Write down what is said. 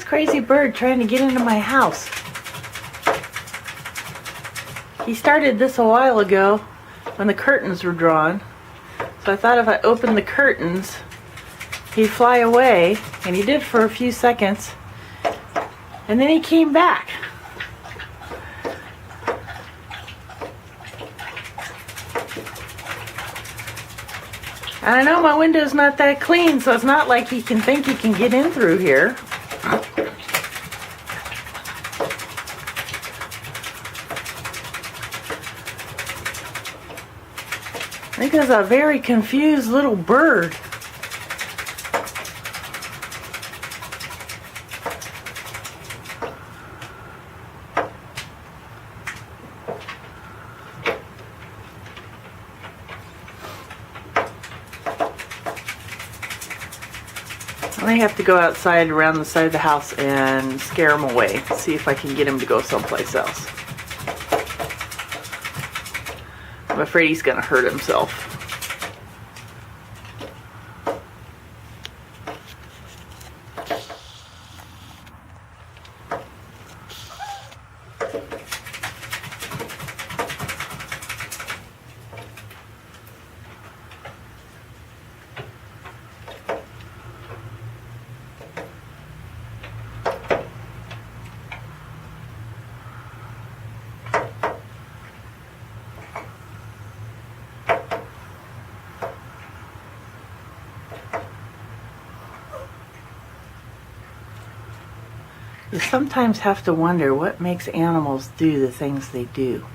crazy bird trying to get into my house. He started this a while ago when the curtains were drawn. So I thought if I opened the curtains, he'd fly away, and he did for a few seconds. And then he came back. And I know my window's not that clean, so it's not like he can think he can get in through here. I think it's a very confused little bird. I may have to go outside around the side of the house and scare him away. See if I can get him to go someplace else. I'm afraid he's going to hurt himself. You sometimes have to wonder what makes animals do the things they do.